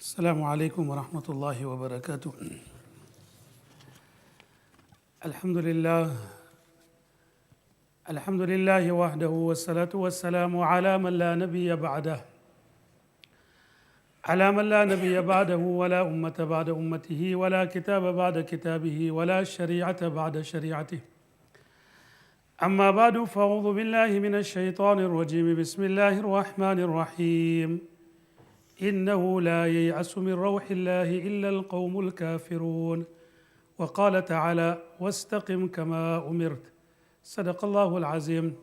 السلام عليكم ورحمة الله وبركاته. الحمد لله وحده والصلاة والسلام على من لا نبي بعده ولا أمة بعد أمته ولا كتاب بعد كتابه ولا شريعة بعد شريعته. أما بعد فأعوذ بالله من الشيطان الرجيم. بسم الله الرحمن الرحيم. إنه لا ييأس من روح الله إلا القوم الكافرون. وقال تعالى: واستقم كما أمرت. صدق الله العظيم.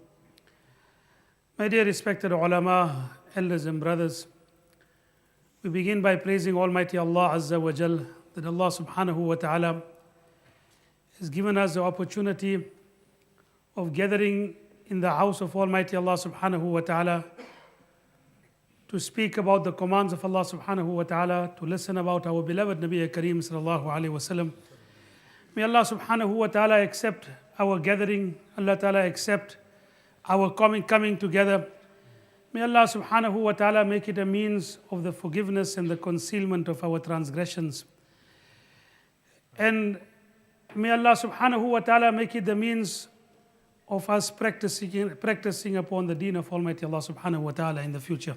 My dear respected ulama, elders and brothers, we begin by praising Almighty Allah Azza wa Jal, that Allah subhanahu wa ta'ala has given us the opportunity of gathering in the house of Almighty Allah subhanahu wa ta'ala to speak about the commands of Allah subhanahu wa ta'ala, to listen about our beloved Nabi Kareem sallallahu alayhi wa sallam. May Allah subhanahu wa ta'ala accept our gathering, Allah ta'ala accept our coming together. May Allah subhanahu wa ta'ala make it a means of the forgiveness and the concealment of our transgressions. And may Allah subhanahu wa ta'ala make it the means of us practicing upon the deen of Almighty Allah subhanahu wa ta'ala in the future.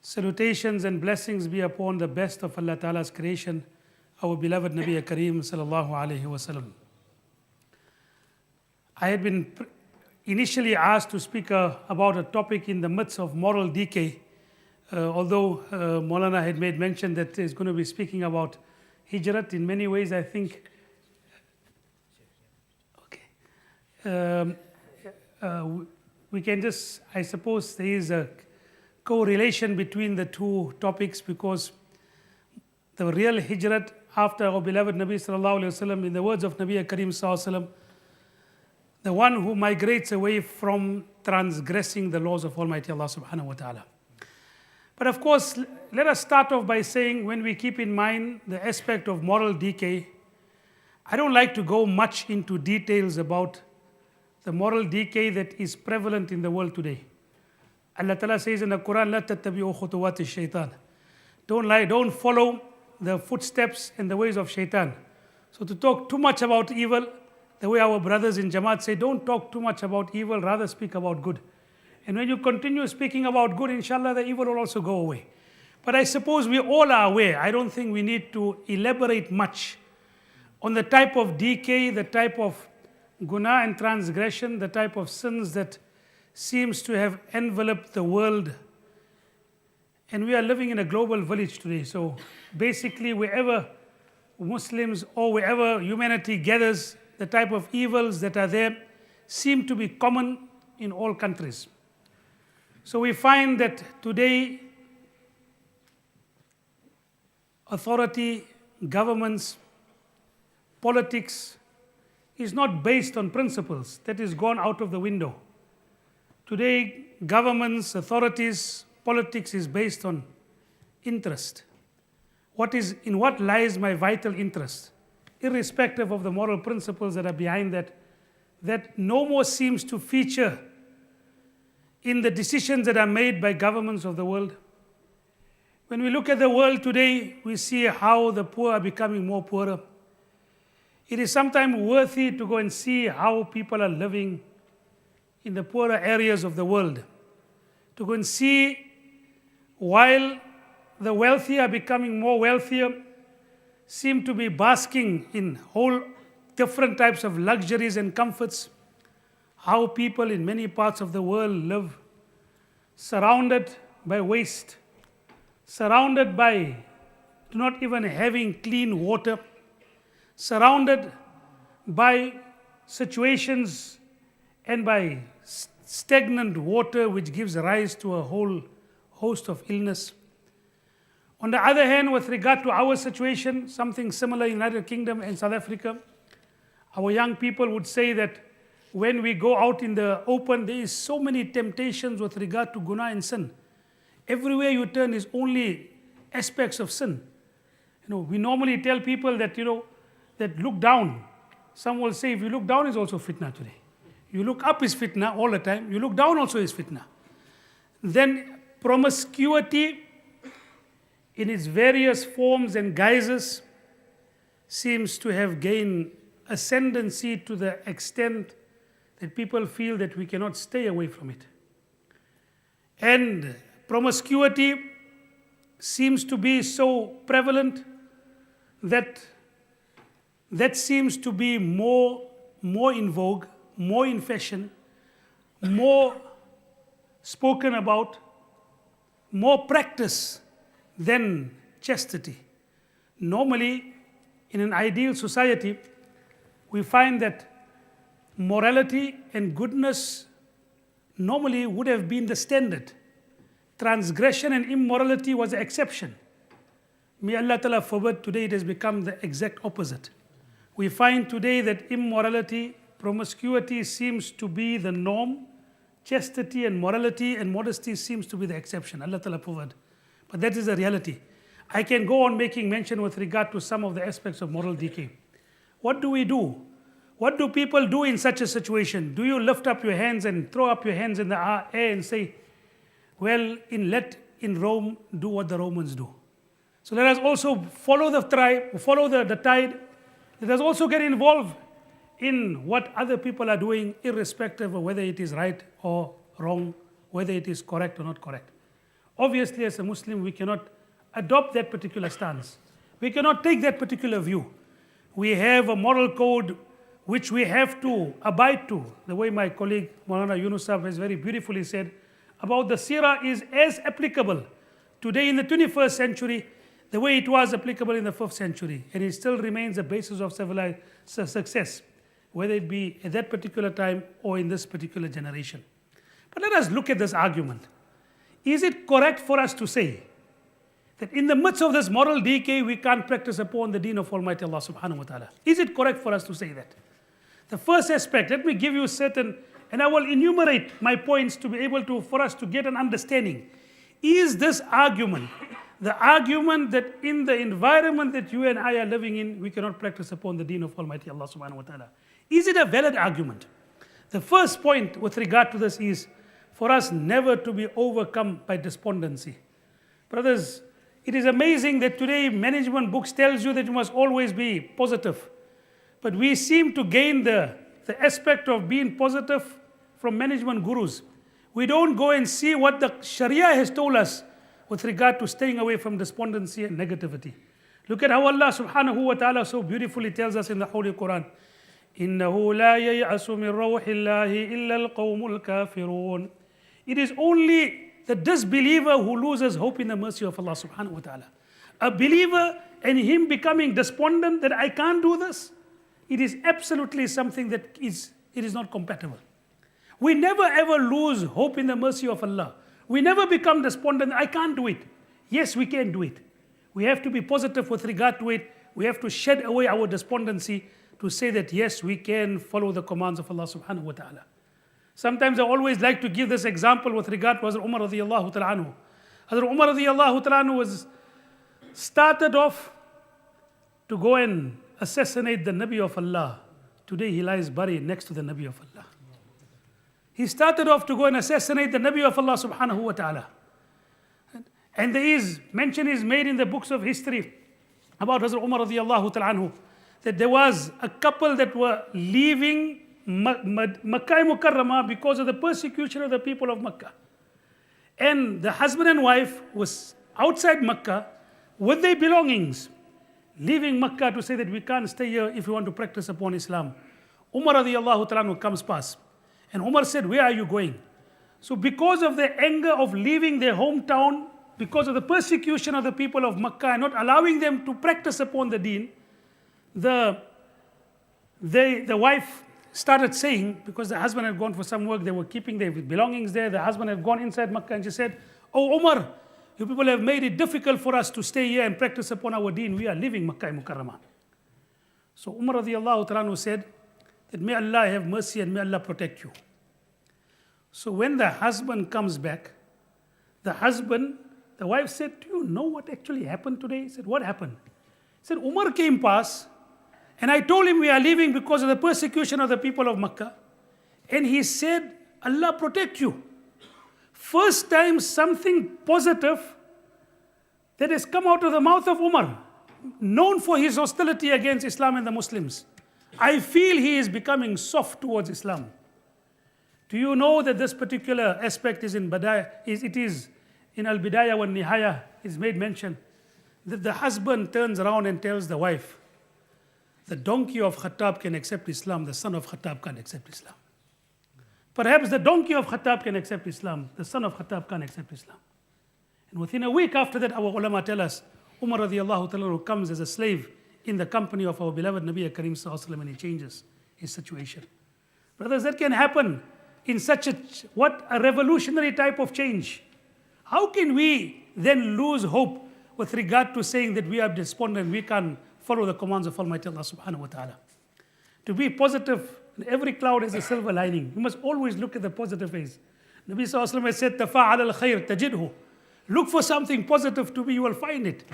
Salutations and blessings be upon the best of Allah ta'ala's creation, our beloved Nabi Kareem sallallahu alayhi wa sallam. I had been initially asked to speak about a topic in the midst of moral decay, although Moulana had made mention that he's going to be speaking about hijrat. In many ways, I think we can just, I suppose there is a correlation between the two topics, because the real hijrat after our beloved Nabi sallallahu alayhi wa sallam, in the words of Nabi Kareem sallallahu alayhi wa sallam, the one who migrates away from transgressing the laws of Almighty Allah subhanahu wa ta'ala. But of course, let us start off by saying, when we keep in mind the aspect of moral decay, I don't like to go much into details about the moral decay that is prevalent in the world today. Allah Ta'ala says in the Quran, "La tattabi'u khutuwati shaitan." Don't follow the footsteps and the ways of shaitan. So to talk too much about evil, the way our brothers in Jamaat say, don't talk too much about evil, rather speak about good. And when you continue speaking about good, inshallah, the evil will also go away. But I suppose we all are aware, I don't think we need to elaborate much on the type of decay, the type of guna and transgression, the type of sins that seems to have enveloped the world. And we are living in a global village today. So basically, wherever Muslims or wherever humanity gathers, the type of evils that are there seem to be common in all countries. So we find that today, authority, governments, politics is not based on principles. That is gone out of the window. Today, governments, authorities, politics is based on interest. In what lies my vital interest? Irrespective of the moral principles that are behind that no more seems to feature in the decisions that are made by governments of the world. When we look at the world today, we see how the poor are becoming more poorer. It is sometimes worthy to go and see how people are living in the poorer areas of the world. To go and see, while the wealthy are becoming more wealthier, seem to be basking in whole different types of luxuries and comforts, how people in many parts of the world live surrounded by waste, surrounded by not even having clean water, surrounded by situations and by stagnant water, which gives rise to a whole host of illness. On the other hand, with regard to our situation, something similar in the United Kingdom and South Africa, our young people would say that when we go out in the open, there is so many temptations with regard to guna and sin. Everywhere you turn is only aspects of sin. We normally tell people that, that look down. Some will say, if you look down, is also fitna today. You look up is fitna all the time. You look down also is fitna. Then promiscuity in its various forms and guises seems to have gained ascendancy to the extent that people feel that we cannot stay away from it. And promiscuity seems to be so prevalent that seems to be more in vogue, more in fashion, more spoken about, more practice than chastity. Normally, in an ideal society, we find that morality and goodness normally would have been the standard. Transgression and immorality was the exception. May Allah Ta'ala forbid, today it has become the exact opposite. We find today that immorality, promiscuity seems to be the norm, chastity and morality and modesty seems to be the exception. Allah Ta'ala forbid. But that is the reality. I can go on making mention with regard to some of the aspects of moral decay. What do we do? What do people do in such a situation? Do you lift up your hands and throw up your hands in the air and say, well, let in Rome do what the Romans do? So let us also follow the tide. Let us also get involved in what other people are doing, irrespective of whether it is right or wrong, whether it is correct or not correct. Obviously, as a Muslim, we cannot adopt that particular stance. We cannot take that particular view. We have a moral code which we have to abide to. The way my colleague Moulana Yunusab has very beautifully said about the seerah is as applicable today in the 21st century the way it was applicable in the 5th century, and it still remains a basis of civilized success, whether it be at that particular time or in this particular generation. But let us look at this argument. Is it correct for us to say that in the midst of this moral decay, we can't practice upon the deen of Almighty Allah subhanahu wa ta'ala? Is it correct for us to say that? The first aspect, let me give you certain, and I will enumerate my points to be able to, for us to get an understanding. Is this argument, the argument that in the environment that you and I are living in, we cannot practice upon the deen of Almighty Allah subhanahu wa ta'ala? Is it a valid argument? The first point with regard to this is for us never to be overcome by despondency. Brothers, it is amazing that today management books tells you that you must always be positive. But we seem to gain the aspect of being positive from management gurus. We don't go and see what the Sharia has told us with regard to staying away from despondency and negativity. Look at how Allah subhanahu wa ta'ala so beautifully tells us in the Holy Quran, إِنَّهُ لَا يَيْأَسُ مِنْ رَوْحِ اللَّهِ إِلَّا الْقَوْمُ الْكَافِرُونَ. It is only the disbeliever who loses hope in the mercy of Allah subhanahu wa ta'ala. A believer and him becoming despondent that I can't do this, it is absolutely something that it is not compatible. We never ever lose hope in the mercy of Allah. We never become despondent, I can't do it. Yes, we can do it. We have to be positive with regard to it. We have to shed away our despondency to say that yes, we can follow the commands of Allah subhanahu wa ta'ala. Sometimes I always like to give this example with regard to Hazrat Umar radiyallahu ta'ala anhu. Hazrat Umar radiyallahu ta'ala anhu was started off to go and assassinate the Nabi of Allah. Today he lies buried next to the Nabi of Allah. He started off to go and assassinate the Nabi of Allah subhanahu wa ta'ala. And mention is made in the books of history about Hazrat Umar radiyallahu ta'ala anhu, that there was a couple that were leaving Makkah Mukarramah because of the persecution of the people of Makkah. And the husband and wife was outside Makkah with their belongings, leaving Makkah to say that we can't stay here if we want to practice upon Islam. Umar radiyallahu ta'ala anhu comes past. And Umar said, where are you going? So because of the anger of leaving their hometown, because of the persecution of the people of Makkah and not allowing them to practice upon the deen, the wife started saying, because the husband had gone for some work, they were keeping their belongings there, the husband had gone inside Makkah, and she said, oh Umar, you people have made it difficult for us to stay here and practice upon our deen. We are leaving Makkah Mukarramah. So Umar radiyallahu ta'ala said that may Allah have mercy and may Allah protect you. So when the husband comes back, the wife said, do you know what actually happened today? He said, what happened? He said, Umar came past and I told him we are leaving because of the persecution of the people of Makkah. And he said, Allah protect you. First time something positive that has come out of the mouth of Umar, known for his hostility against Islam and the Muslims. I feel he is becoming soft towards Islam. Do you know that this particular aspect is in Badaya, it is in Al-Bidayah wa Nihaya, is made mention that the husband turns around and tells the wife, the donkey of Khattab can accept Islam, the son of Khattab can't accept Islam. Perhaps the donkey of Khattab can accept Islam, the son of Khattab can't accept Islam. And within a week after that, our ulama tell us, Umar radiallahu ta'ala comes as a slave in the company of our beloved Nabi Kareem sallallahu alaihi wasallam, and he changes his situation. Brothers, that can happen in such a revolutionary type of change. How can we then lose hope with regard to saying that we are despondent, we can't follow the commands of Almighty Allah subhanahu wa ta'ala? To be positive, every cloud has a silver lining. You must always look at the positive ways. Nabi sallallahu alaihi wasallam has said, "Tafa'al al-khair tajidhu." Look for something positive to be, you will find it.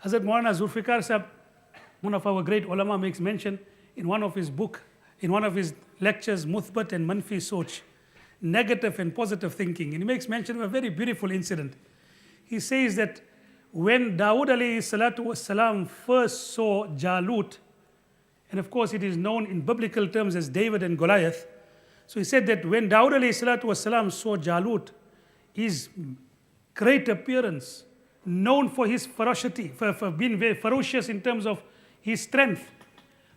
Hazrat Moulana Zulfikar Sahib, one of our great ulama, makes mention in one of his lectures, Muthbat and Manfi Soch, negative and positive thinking. And he makes mention of a very beautiful incident. He says that when Dawood alayhi salatu wasalam first saw Jalut, and of course it is known in biblical terms as David and Goliath. So he said that when Dawood alayhi salatu wasalam saw Jalut, his great appearance, known for his ferocity, for being very ferocious in terms of his strength.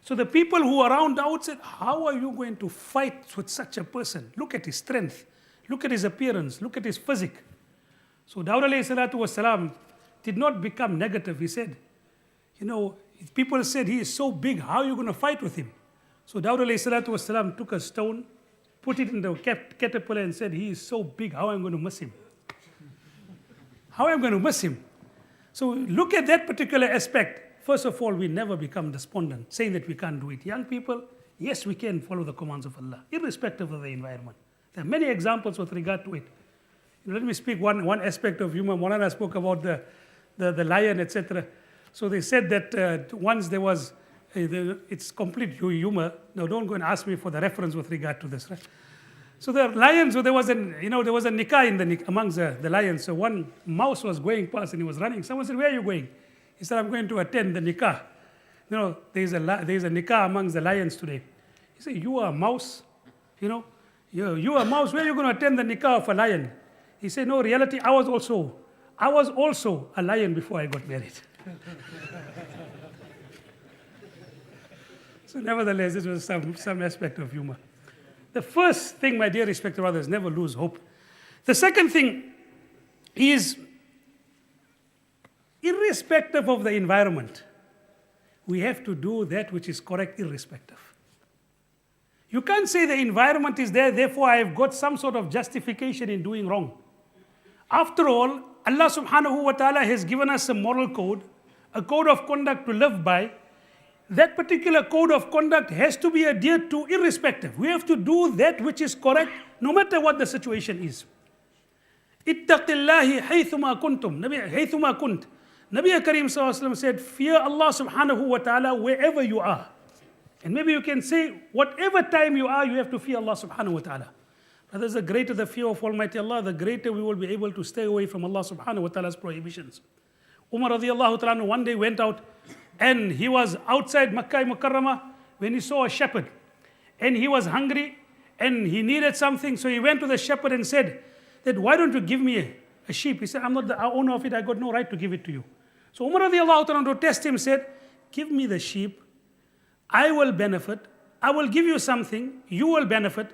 So the people who were around Dawood said, how are you going to fight with such a person? Look at his strength, look at his appearance, look at his physique. So Dawood alayhi salatu wasalam did not become negative. He said, people said he is so big, how are you going to fight with him? So Dawood alayhi salatu wasalam took a stone, put it in the caterpillar and said, he is so big, how am I going to miss him? How am I going to miss him? So look at that particular aspect. First of all, we never become despondent, saying that we can't do it. Young people, yes, we can follow the commands of Allah, irrespective of the environment. There are many examples with regard to it. Let me speak one aspect of humor. Moulana spoke about the lion, etc. So they said that once there was, it's complete humor. Now don't go and ask me for the reference with regard to this, right? So the lions, there was a nikah amongst the lions. So one mouse was going past and he was running. Someone said, where are you going? He said, I'm going to attend the nikah. There's a nikah amongst the lions today. He said, you are a mouse? You are a mouse, where are you going to attend the nikah of a lion? He said, no, reality, I was also a lion before I got married. So nevertheless, this was some aspect of humor. The first thing, my dear respected brothers, never lose hope. The second thing is, irrespective of the environment, we have to do that which is correct irrespective. You can't say the environment is there, therefore I have got some sort of justification in doing wrong. After all, Allah subhanahu wa ta'ala has given us a moral code, a code of conduct to live by. That particular code of conduct has to be adhered to irrespective. We have to do that which is correct no matter what the situation is. Ittaqillahi haythuma kuntum. Haythuma kunt. Nabi Kareem sallallahu alaihi wasallam said, fear Allah subhanahu wa ta'ala wherever you are. And maybe you can say, whatever time you are, you have to fear Allah subhanahu wa ta'ala. Brothers, the greater the fear of Almighty Allah, the greater we will be able to stay away from Allah subhanahu wa ta'ala's prohibitions. Umar radiallahu ta'ala one day went out and he was outside Makkah Mukarramah when he saw a shepherd. And he was hungry and he needed something. So he went to the shepherd and said, that why don't you give me a sheep? He said, I'm not the owner of it, I got no right to give it to you. So Umar radiallahu ta'ala to test him said, give me the sheep, I will benefit, I will give you something, you will benefit.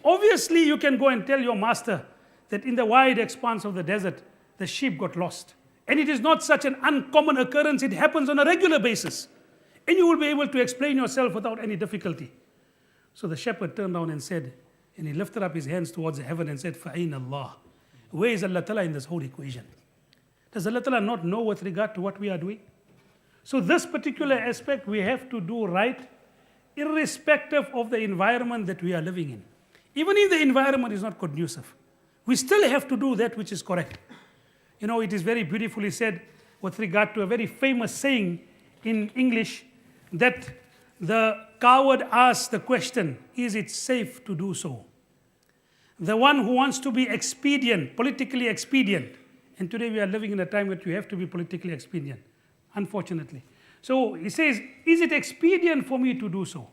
Obviously you can go and tell your master that in the wide expanse of the desert, the sheep got lost. And it is not such an uncommon occurrence, it happens on a regular basis. And you will be able to explain yourself without any difficulty. So the shepherd turned down and said, and he lifted up his hands towards heaven and said, Fa'in Allah. Where is Allah Ta'ala in this whole equation? Does Allah Ta'ala not know with regard to what we are doing? So this particular aspect we have to do right, irrespective of the environment that we are living in. Even if the environment is not conducive, we still have to do that which is correct. It is very beautifully said with regard to a very famous saying in English that the coward asks the question, is it safe to do so? The one who wants to be expedient, politically expedient, And today we are living in a time that you have to be politically expedient, unfortunately. So he says, is it expedient for me to do so?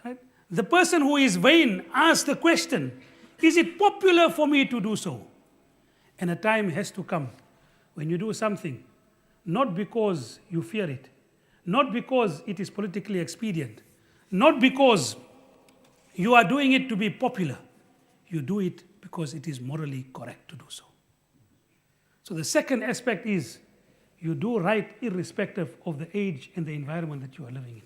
Right? The person who is vain asks the question, is it popular for me to do so? And a time has to come when you do something, not because you fear it, not because it is politically expedient, not because you are doing it to be popular. You do it because it is morally correct to do so. So the second aspect is you do right irrespective of the age and the environment that you are living in.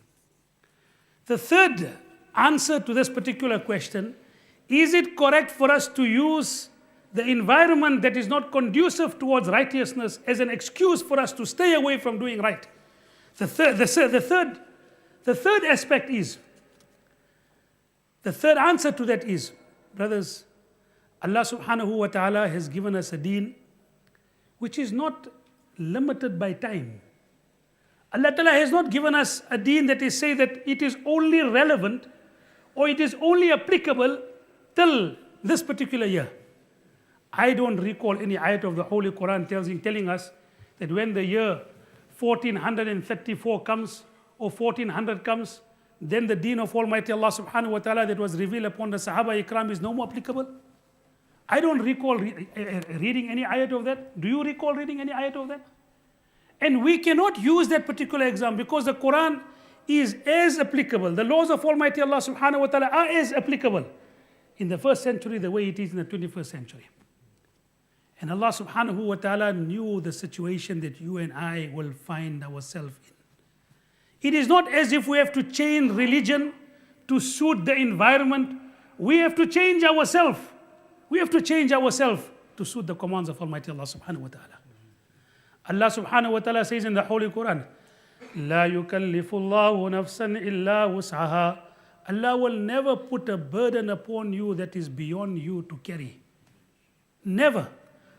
The third answer to this particular question, is it correct for us to use the environment that is not conducive towards righteousness as an excuse for us to stay away from doing right? The third aspect is, the third answer to that is, brothers, Allah subhanahu wa ta'ala has given us a deen which is not limited by time. Allah ta'ala has not given us a deen that is say that it is only relevant or it is only applicable till this particular year. I don't recall any ayat of the Holy Quran telling us that when the year 1434 comes or 1400 comes, then the deen of Almighty Allah subhanahu wa ta'ala that was revealed upon the Sahaba Ikram is no more applicable. I don't recall reading any ayat of that. Do you recall reading any ayat of that? And we cannot use that particular example because the Quran is as applicable. The laws of Almighty Allah subhanahu wa ta'ala are as applicable in the first century the way it is in the 21st century. And Allah subhanahu wa ta'ala knew the situation that you and I will find ourselves in. It is not as if we have to change religion to suit the environment. We have to change ourselves. We have to change ourselves to suit the commands of Almighty Allah subhanahu wa ta'ala. Allah subhanahu wa ta'ala says in the Holy Quran, لا يكلف الله نفسا إلا وسعها. Allah will never put a burden upon you that is beyond you to carry. Never.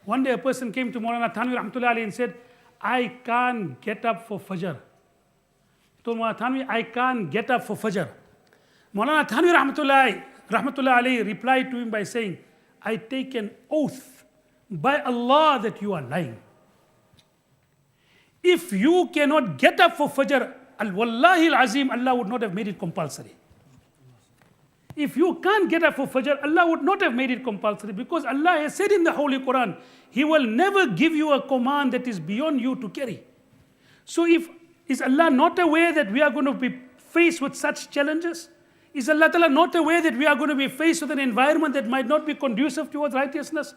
One day a person came to Moulana Thanvi rahmatullahi alayhi and said, I can't get up for Fajr. He told Moulana Thanvi, I can't get up for Fajr. Moulana Thanvi rahmatullahi alayhi replied to him by saying, I take an oath by Allah that you are lying. If you cannot get up for Fajr, Wallahi al-Azim, Allah would not have made it compulsory. If you can't get up for Fajr, Allah would not have made it compulsory because Allah has said in the Holy Quran, He will never give you a command that is beyond you to carry. So is Allah not aware that we are going to be faced with such challenges? Is Allah Ta'ala not aware that we are going to be faced with an environment that might not be conducive towards righteousness?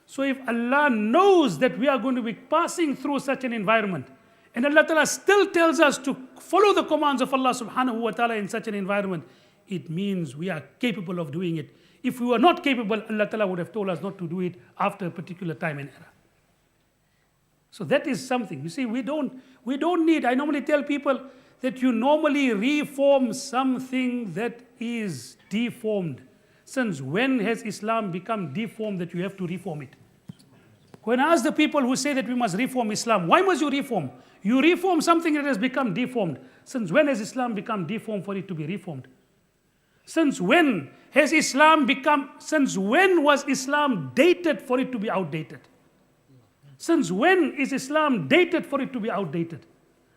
So if Allah knows that we are going to be passing through such an environment, and Allah Ta'ala still tells us to follow the commands of Allah subhanahu wa ta'ala in such an environment, it means we are capable of doing it. If we were not capable, Allah Ta'ala would have told us not to do it after a particular time and era. So that is something. You see, we don't need, I normally tell people that you normally reform something that is deformed. Since when has Islam become deformed that you have to reform it? When I ask the people who say that we must reform Islam, why must you reform? You reform something that has become deformed. Since when has Islam become deformed for it to be reformed? Since when was Islam dated for it to be outdated? Since when is Islam dated for it to be outdated?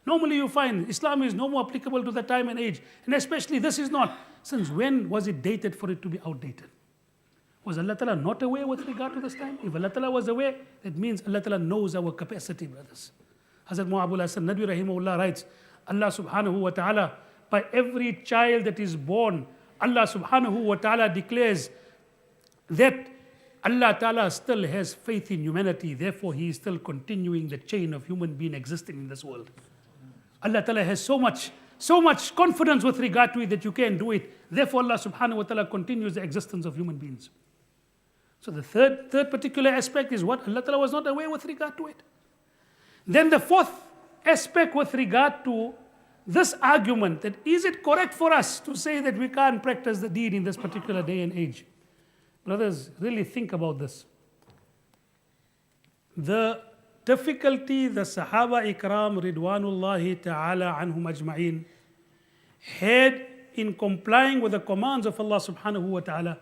Normally you find Islam is no more applicable to the time and age, and especially this is not. Since when was it dated for it to be outdated? Was Allah Ta'ala not aware with regard to this time? If Allah Ta'ala was aware, that means Allah Ta'ala knows our capacity, brothers. Hazrat Mu'abul Hasan Nadwi Rahimahullah writes, Allah Subhanahu wa Ta'ala, by every child that is born, Allah Subhanahu wa Ta'ala declares that Allah Ta'ala still has faith in humanity, therefore He is still continuing the chain of human being existing in this world. Allah Ta'ala has so much confidence with regard to it that you can do it. Therefore Allah Subhanahu wa Ta'ala continues the existence of human beings. So the third particular aspect is what? Allah Ta'ala was not aware with regard to it. Then the fourth aspect with regard to this argument, that is it correct for us to say that we can't practice the deen in this particular day and age? Brothers, really think about this. The difficulty the Sahaba Ikram Ridwanullahi Ta'ala Anhum Ajma'in had in complying with the commands of Allah Subhanahu wa Ta'ala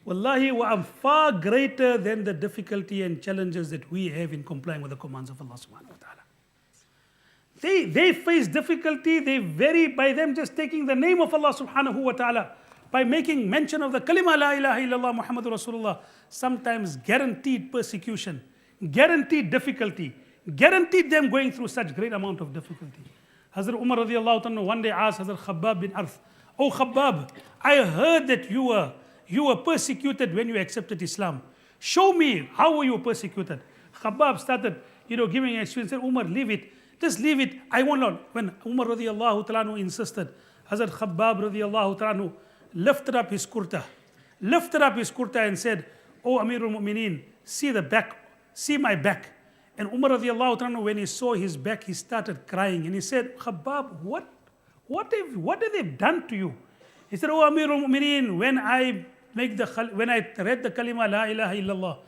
Wallahi wa far greater than the difficulty and challenges that we have in complying with the commands of Allah subhanahu wa ta'ala. They face difficulty, they vary by them just taking the name of Allah subhanahu wa ta'ala, by making mention of the kalima la ilaha illallah Muhammadur Rasulullah, sometimes guaranteed persecution, guaranteed difficulty, guaranteed them going through such great amount of difficulty. Hazrat Umar radiallahu anhu one day asked Hazrat Khabbab bin Arth, "Oh Khabbab, I heard that you were persecuted when you accepted Islam. Show me how were you persecuted." Khabbab started, giving an experience. Said, "Umar, leave it. Just leave it. I won't learn." When Umar radiallahu ta'ala insisted, Hazrat Khabbab radiallahu ta'ala lifted up his kurta and said, "Oh Amirul Mu'mineen, see the back, see my back." And Umar radiallahu ta'ala, when he saw his back, he started crying and he said, "Khabbab, what have they done to you?" He said, "Oh Amirul Mu'mineen, when I read the kalima la ilaha illallah,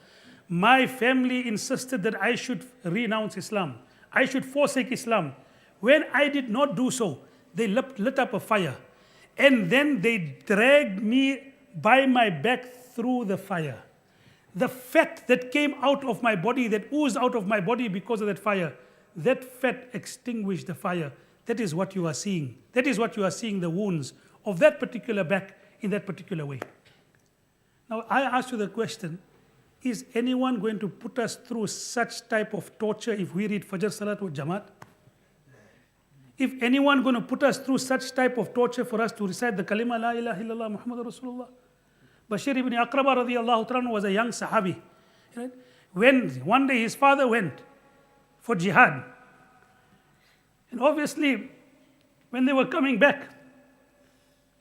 my family insisted that I should renounce Islam. I should forsake Islam. When I did not do so, they lit up a fire. And then they dragged me by my back through the fire. The fat that came out of my body, that oozed out of my body because of that fire, that fat extinguished the fire. That is what you are seeing. That is what you are seeing, the wounds of that particular back in that particular way." Now I ask you the question, is anyone going to put us through such type of torture if we read Fajr Salat with Jamaat? If anyone going to put us through such type of torture for us to recite the kalima la ilaha illallah Muhammadur Rasulullah? Bashir ibn Aqraba radiallahu ta'ala was a young Sahabi. Right? When one day his father went for jihad, and obviously when they were coming back,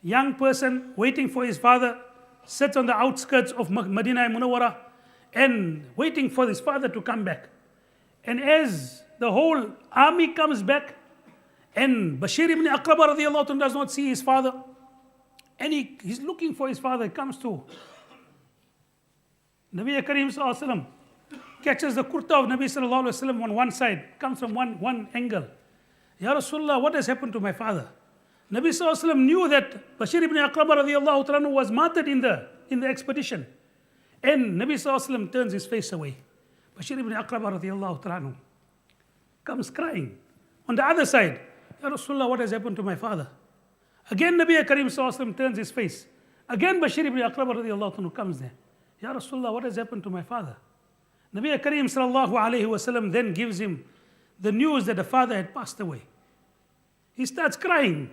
young person waiting for his father sits on the outskirts of Madinah Munawwara and waiting for his father to come back. And as the whole army comes back, and Bashir ibn Aqraba radiallahu ta'ala does not see his father, and he's looking for his father, comes to Nabi Kareem sallallahu alaihi wasallam, catches the kurta of Nabi sallallahu alaihi wasallam on one side, comes from one angle. "Ya Rasulullah, what has happened to my father?" Nabi sallallahu alaihi wasallam knew that Bashir ibn Aqraba radiallahu ta'ala was martyred in the expedition. And Nabi sallallahu alaihi wasallam turns his face away. Bashir ibn Aqraba radiallahu ta'ala comes crying. On the other side, "Ya Rasulullah, what has happened to my father?" Again Nabi Kareem sallallahu alaihi wasallam turns his face. Again Bashir ibn Aqraba radiallahu ta'ala comes there. "Ya Rasulullah, what has happened to my father?" Nabi Kareem sallallahu alaihi wasallam then gives him the news that the father had passed away. He starts crying.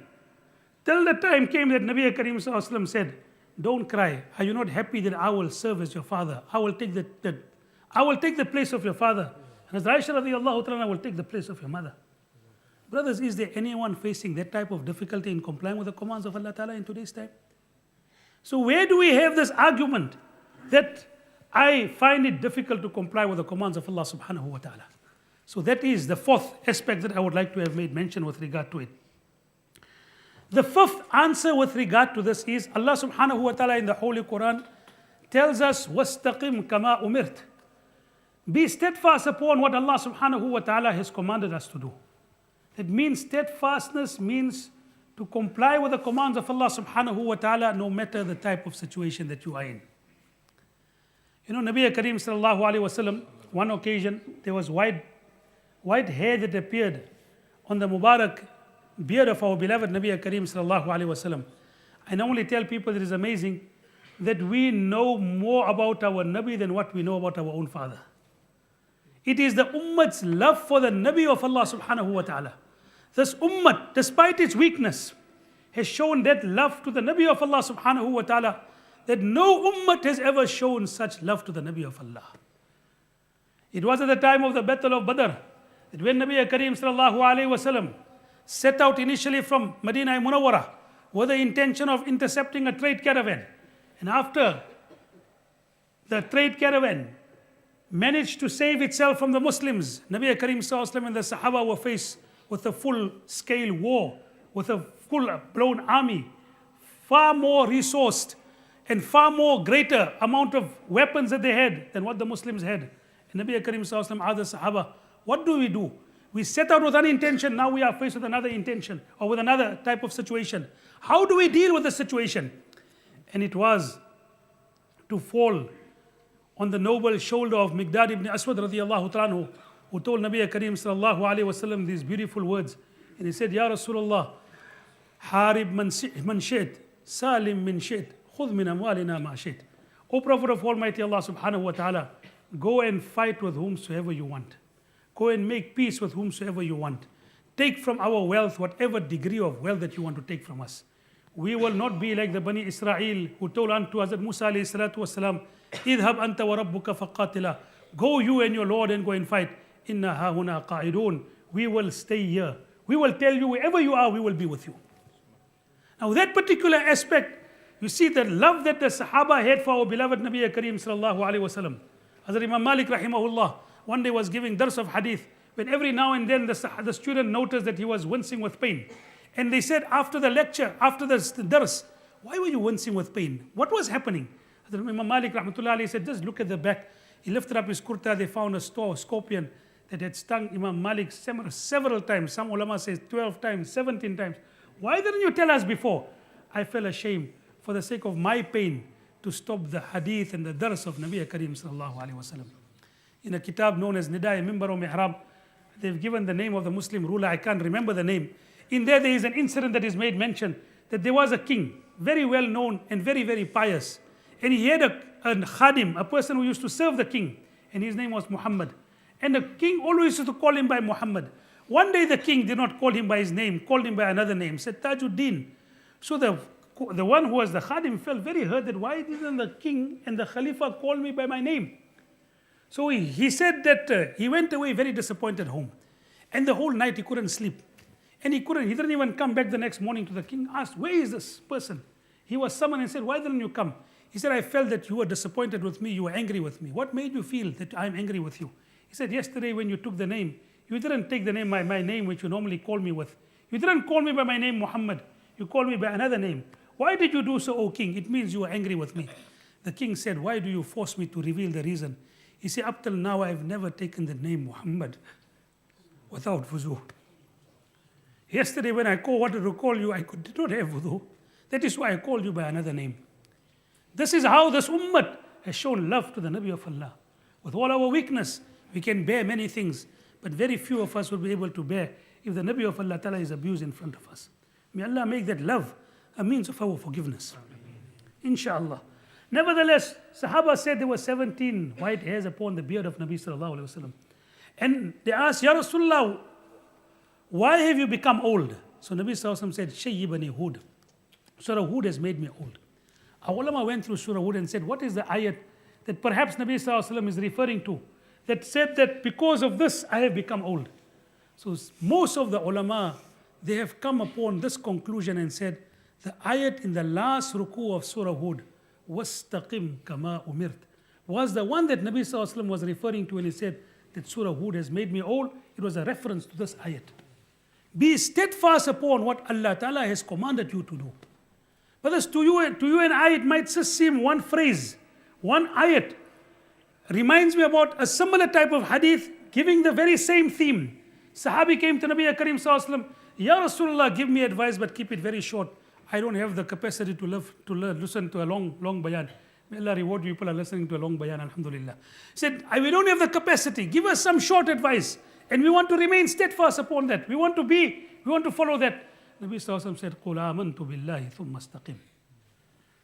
Till the time came that Nabi Kareem sallallahu alaihi wasallam said, "Don't cry. Are you not happy that I will serve as your father? I will take the place of your father. And as Aisha radiallahu ta'ala will take the place of your mother." Brothers, is there anyone facing that type of difficulty in complying with the commands of Allah Ta'ala in today's time? So where do we have this argument that I find it difficult to comply with the commands of Allah Subhanahu wa Ta'ala? So that is the fourth aspect that I would like to have made mention with regard to it. The fifth answer with regard to this is Allah Subhanahu wa Ta'ala in the Holy Quran tells us, "Wastaqim kama umirt." Be steadfast upon what Allah Subhanahu wa Ta'ala has commanded us to do. That means steadfastness means to comply with the commands of Allah Subhanahu wa Ta'ala no matter the type of situation that you are in. Nabi Kareem sallallahu alaihi wasallam, one occasion there was white hair that appeared on the Mubarak beard of our beloved Nabi Kareem sallallahu alaihi wasallam. I normally tell people it is amazing that we know more about our Nabi than what we know about our own father. It is the Ummah's love for the Nabi of Allah Subhanahu wa Ta'ala. This Ummah, despite its weakness, has shown that love to the Nabi of Allah Subhanahu wa Ta'ala that no Ummah has ever shown such love to the Nabi of Allah. It was at the time of the Battle of Badr that when Nabi Kareem sallallahu alaihi wasallam set out initially from Madinah Munawwara with the intention of intercepting a trade caravan, and after the trade caravan managed to save itself from the Muslims, Nabi Kareem sallallahu alaihi wasallam and the Sahaba were faced with a full-scale war, with a full-blown army, far more resourced and far more greater amount of weapons that they had than what the Muslims had. And Nabi Kareem sallallahu alaihi wasallam asked the Sahaba, "What do? We set out with one intention, now we are faced with another intention or with another type of situation. How do we deal with the situation?" And it was to fall on the noble shoulder of Miqdad ibn Aswad radiallahu ta'ala, who told Nabi Kareem sallallahu alayhi wasallam these beautiful words. And he said, Ya Rasulullah, Harib man shi'it, salim min shi'it, khudh min amwalina ma shi'it. O Prophet of Almighty Allah subhanahu wa ta'ala, go and fight with whomsoever you want. Go and make peace with whomsoever you want. Take from our wealth whatever degree of wealth that you want to take from us. We will not be like the Bani Israel who told unto Hazrat Musa alayhi salatu wasalam, idhab anta wa rabbuka faqatila. Go you and your Lord and go and fight. Inna hahuna qa'idun. We will stay here. We will tell you wherever you are, we will be with you. Now that particular aspect, you see the love that the Sahaba had for our beloved Nabi Kareem sallallahu alayhi wasallam. Hazrat Imam Malik rahimahullah one day was giving dars of hadith, when every now and then the student noticed that he was wincing with pain. And they said after the lecture, after the dars, why were you wincing with pain? What was happening? Hazrat Imam Malik rahmatullah alayhi said, just look at the back. He lifted up his kurta, they found a scorpion that had stung Imam Malik several times. Some ulama says 12 times, 17 times. Why didn't you tell us before? I felt ashamed for the sake of my pain to stop the hadith and the dars of Nabi Kareem sallallahu alayhi wasallam. In a kitab known as Nidai Mimbar o Mihrab, they've given the name of the Muslim ruler, I can't remember the name. In there is an incident that is made mention that there was a king, very well known and very, very pious. And he had a khadim, a person who used to serve the king, and his name was Muhammad. And the king always used to call him by Muhammad. One day the king did not call him by his name, called him by another name, said Tajuddin. So the one who was the khadim felt very hurt that why didn't the king and the khalifa call me by my name? So he said that he went away very disappointed home. And the whole night he couldn't sleep. And he didn't even come back the next morning to the king, asked, where is this person? He was summoned and said, why didn't you come? He said, I felt that you were disappointed with me, you were angry with me. What made you feel that I'm angry with you? He said, yesterday when you took the name, you didn't take the name, my name which you normally call me with. You didn't call me by my name Muhammad. You called me by another name. Why did you do so, O king? It means you were angry with me. The king said, why do you force me to reveal the reason? He said, up till now I've never taken the name Muhammad without wuzu. Yesterday when I wanted to call you, did not have wudu. That is why I called you by another name. This is how this ummah has shown love to the Nabi of Allah. With all our weakness, we can bear many things, but very few of us will be able to bear if the Nabi of Allah Ta'ala is abused in front of us. May Allah make that love a means of our forgiveness. Inshallah. Nevertheless, Sahaba said there were 17 white hairs upon the beard of Nabi sallallahu alaihi wasallam. And they asked, Ya Rasulullah, why have you become old? So Nabi sallallahu alaihi wasallam said, Shayyibani Hud. Surah Hud has made me old. Our ulama went through Surah Hud and said, what is the ayat that perhaps Nabi sallallahu alaihi wasallam is referring to, that said that because of this I have become old? So most of the ulama, they have come upon this conclusion and said, the ayat in the last ruku of Surah Hud, وَاسْتَقِمْ كَمَا أُمِرْتَ, was the one that Nabi sallallahu alaihi wasallam was referring to when he said that Surah Hud has made me old. It was a reference to this ayat. Be steadfast upon what Allah Ta'ala has commanded you to do. Brothers, to you and I, it might just seem one phrase, one ayat reminds me about a similar type of hadith giving the very same theme. Sahabi came to Nabi Kareem sallallahu alaihi wasallam, Ya Rasulullah, give me advice but keep it very short. I don't have the capacity to listen to a long bayan. May Allah reward you people are listening to a long bayan, alhamdulillah. He said, we don't have the capacity. Give us some short advice. And we want to remain steadfast upon that. We want to follow that. Nabi sallallahu alaihi wasallam said, قُلْ آمَنْتُ بِاللَّهِ ثُمَّ اسْتَقِمْ.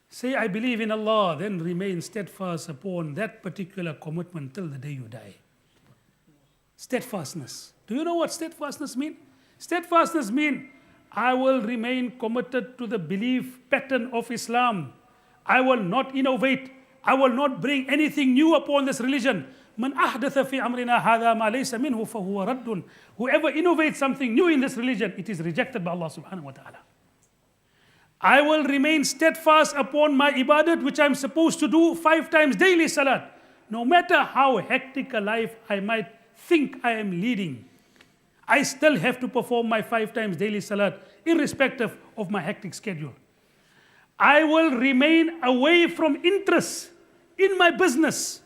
Say, I believe in Allah, then remain steadfast upon that particular commitment till the day you die. Steadfastness. Do you know what steadfastness means? Steadfastness means, I will remain committed to the belief pattern of Islam. I will not innovate. I will not bring anything new upon this religion. Man ahdatha fi amrina hadha ma laysa minhu fahuwa raddun. Whoever innovates something new in this religion, it is rejected by Allah subhanahu wa ta'ala. I will remain steadfast upon my ibadat, which I'm supposed to do 5 times daily salat. No matter how hectic a life I might think I am leading, I still have to perform my 5 times daily salat, irrespective of my hectic schedule. I will remain away from interest in my business,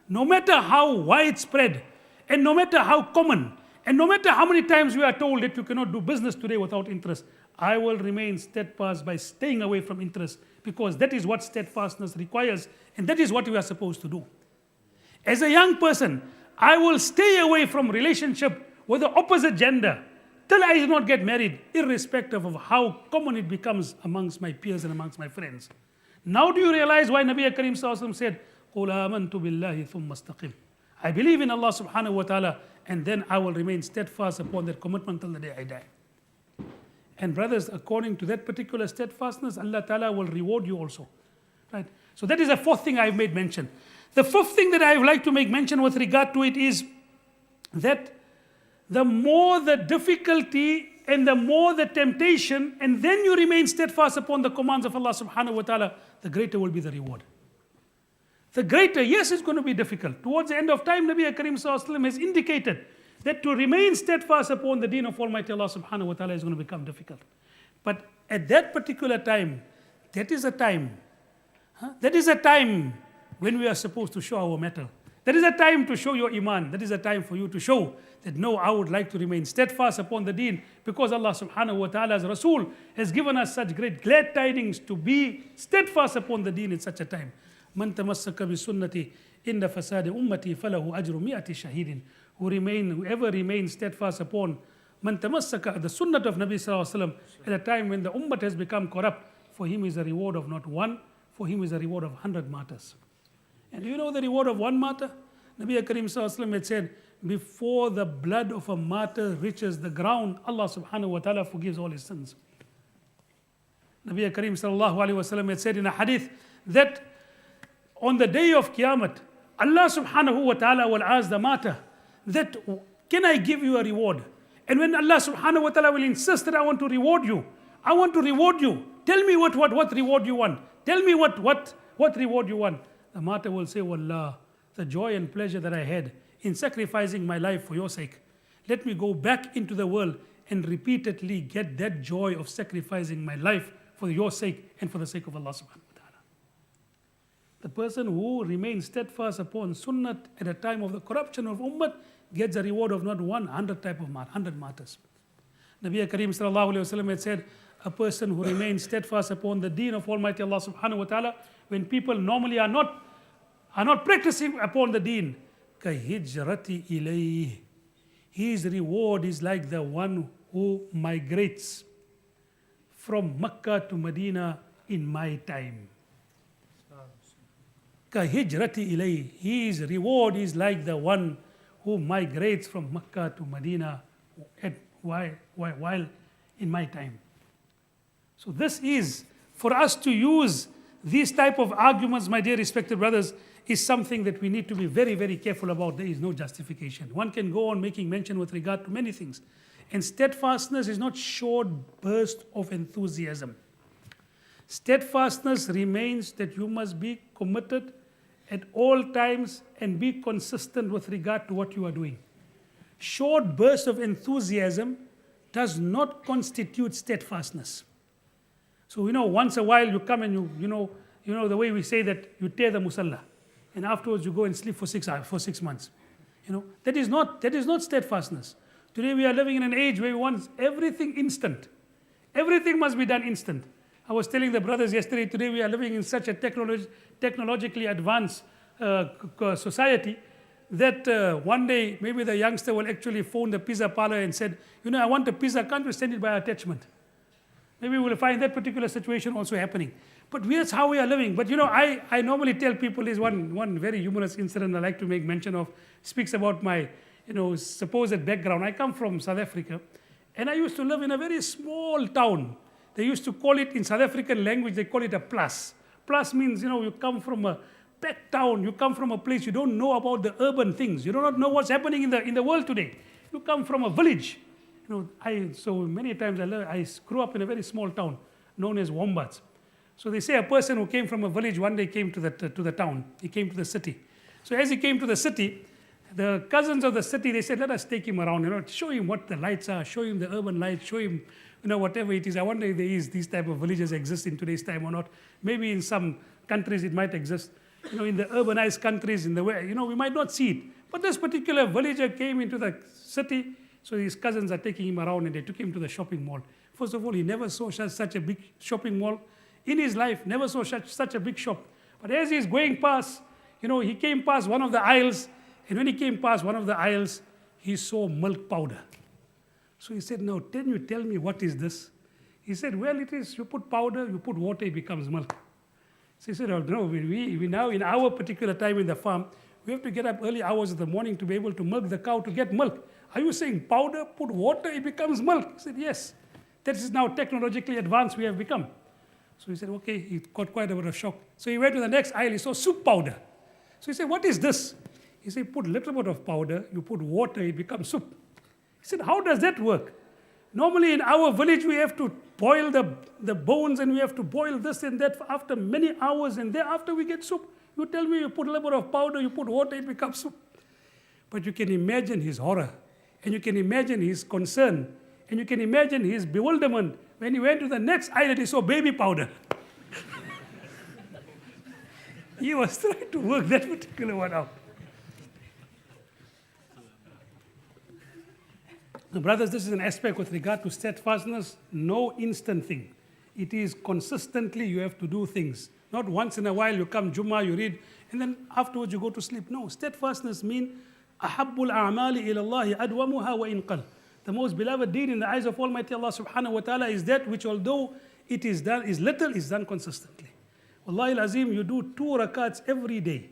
no matter how widespread, and no matter how common, and no matter how many times we are told that you cannot do business today without interest. I will remain steadfast by staying away from interest, because that is what steadfastness requires, and that is what we are supposed to do. As a young person, I will stay away from relationship with the opposite gender till I do not get married, irrespective of how common it becomes amongst my peers and amongst my friends. Now do you realize why Nabi Karim Sallallahu Alaihi Wasallam said, قُلْ آمَنْتُ بِاللَّهِ ثُمَّ اسْتَقِمْ. I believe in Allah subhanahu wa ta'ala, and then I will remain steadfast upon that commitment till the day I die. And brothers, according to that particular steadfastness, Allah Ta'ala will reward you also. Right? So that is the fourth thing I've made mention. The fifth thing that I would like to make mention with regard to it is that the more the difficulty and the more the temptation, and then you remain steadfast upon the commands of Allah subhanahu wa ta'ala, the greater will be the reward. The greater, yes, it's going to be difficult. Towards the end of time, Nabi Karim Sallallahu Alaihi Wasallam has indicated that to remain steadfast upon the deen of Almighty Allah subhanahu wa ta'ala is going to become difficult. But at that particular time, that is a time when we are supposed to show our mettle. That is a time to show your iman. That is a time for you to show that no, I would like to remain steadfast upon the deen, because Allah subhanahu wa ta'ala's Rasul has given us such great glad tidings to be steadfast upon the deen in such a time. Man tamassaka bi sunnati inda fasadi ummati falahu ajru mi'ati shahidin. Whoever remains steadfast upon man tamassaka, the sunnah of Nabi Sallallahu Alaihi Wasallam, at a time when the ummah has become corrupt, for him is a reward of not one, for him is a reward of 100 martyrs. And do you know the reward of one martyr? Nabi Karim Sallallahu Alaihi Wasallam had said, before the blood of a martyr reaches the ground, Allah subhanahu wa ta'ala forgives all his sins. Nabi Karim Sallallahu Alaihi Wasallam had said in a hadith that on the day of Qiyamah, Allah subhanahu wa ta'ala will ask the martyr that, can I give you a reward? And when Allah subhanahu wa ta'ala will insist that I want to reward you, tell me what reward you want. Tell me what reward you want. The martyr will say, Wallah, the joy and pleasure that I had in sacrificing my life for your sake, let me go back into the world and repeatedly get that joy of sacrificing my life for your sake and for the sake of Allah subhanahu wa ta'ala. The person who remains steadfast upon sunnah at a time of the corruption of ummah gets a reward of not 100 martyrs. Nabi Karim Sallallahu Alaihi Wasallam had said, a person who remains steadfast upon the deen of Almighty Allah subhanahu wa ta'ala, when people normally are not practicing upon the deen, kahijrati ilayh. His reward is like the one who migrates from Mecca to Medina in my time. Kahijrati ilayh. His reward is like the one who migrates from Mecca to Medina while in my time. So this is, for us to use these type of arguments, my dear respected brothers, is something that we need to be very, very careful about. There is no justification. One can go on making mention with regard to many things. And steadfastness is not short burst of enthusiasm. Steadfastness remains that you must be committed at all times and be consistent with regard to what you are doing. Short burst of enthusiasm does not constitute steadfastness. So once a while you come and you know the way we say that you tear the musalla, and afterwards you go and sleep for 6 months. That is not steadfastness. Today we are living in an age where we want everything instant. Everything must be done instant. I was telling the brothers yesterday, today we are living in such a technologically advanced society that one day maybe the youngster will actually phone the pizza parlor and said, I want a pizza, can't you send it by attachment? Maybe we'll find that particular situation also happening. But that's how we are living. But I normally tell people, is one very humorous incident I like to make mention of, speaks about my supposed background. I come from South Africa, and I used to live in a very small town. They used to call it, in South African language, they call it a plus. Plus means, you come from a packed town, you come from a place you don't know about the urban things. You do not know what's happening in the world today. You come from a village. So many times I grew up in a very small town known as Wombats. So they say a person who came from a village one day came to the town. He came to the city. So as he came to the city, the cousins of the city, they said, let us take him around, show him what the lights are, show him the urban lights, show him, whatever it is. I wonder if these type of villages exist in today's time or not. Maybe in some countries it might exist. In the urbanized countries, in the way, we might not see it. But this particular villager came into the city, so his cousins are taking him around and they took him to the shopping mall. First of all, he never saw such a big shopping mall. in his life, never saw such a big shop. But as he's going past, he came past one of the aisles, and when he came past one of the aisles, he saw milk powder. So he said, now can you tell me what is this? He said, well, it is, you put powder, you put water, it becomes milk. So he said, oh, no, we now in our particular time in the farm, we have to get up early hours of the morning to be able to milk the cow to get milk. Are you saying powder, put water, it becomes milk? He said, yes. That is now technologically advanced we have become. So he said, okay, he got quite a bit of shock. So he went to the next aisle, he saw soup powder. So he said, what is this? He said, put a little bit of powder, you put water, it becomes soup. He said, how does that work? Normally in our village, we have to boil the bones and we have to boil this and that after many hours, and thereafter we get soup. You tell me you put a little bit of powder, you put water, it becomes soup. But you can imagine his horror, and you can imagine his concern, and you can imagine his bewilderment when he went to the next aisle and he saw baby powder. He was trying to work that particular one out. Now, brothers, this is an aspect with regard to steadfastness, no instant thing. It is consistently you have to do things. Not once in a while you come Jummah, you read, and then afterwards you go to sleep. No, steadfastness means أَحَبُّ الْأَعْمَالِ إِلَى اللَّهِ أَدْوَمُهَا وَإِنْ قَلَّ. The most beloved deed in the eyes of Almighty Allah subhanahu wa ta'ala is that which, although it is done, is little, is done consistently. Wallahi al-Azim, you do 2 rakats every day.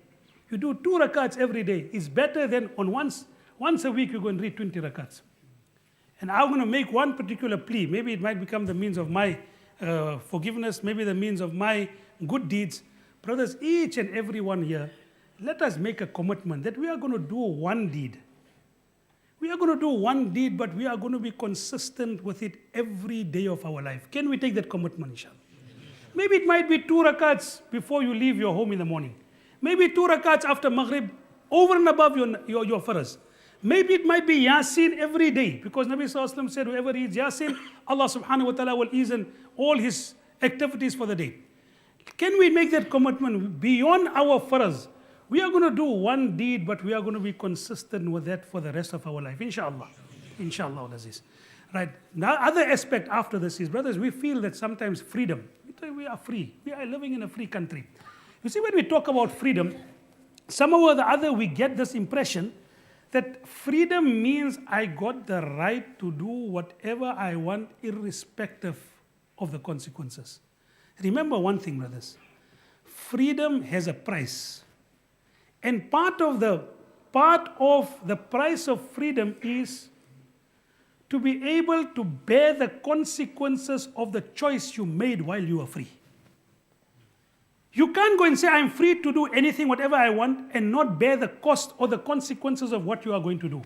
You do 2 rakats every day. It's better than on once a week you go and read 20 rakats. And I'm going to make one particular plea. Maybe it might become the means of my forgiveness, maybe the means of my good deeds. Brothers, each and every one here, let us make a commitment that we are going to do one deed. We are going to do one deed, but we are going to be consistent with it every day of our life. Can we take that commitment, inshallah? Maybe it might be 2 rakats before you leave your home in the morning. Maybe 2 rakats after Maghrib, over and above your faraz. Maybe it might be Yasin every day, because Nabi Sallallahu Alaihi Wasallam said, whoever reads Yasin, Allah subhanahu wa ta'ala will ease in all his activities for the day. Can we make that commitment beyond our faraz? We are going to do one deed, but we are going to be consistent with that for the rest of our life, inshallah. Inshallah al-Aziz. Right. Now, other aspect after this is, brothers, we feel that sometimes freedom, we are free. We are living in a free country. You see, when we talk about freedom, somehow or the other we get this impression that freedom means I got the right to do whatever I want irrespective of the consequences. Remember one thing, brothers. Freedom has a price. And part of the price of freedom is to be able to bear the consequences of the choice you made while you were free. You can't go and say, I'm free to do anything, whatever I want, and not bear the cost or the consequences of what you are going to do.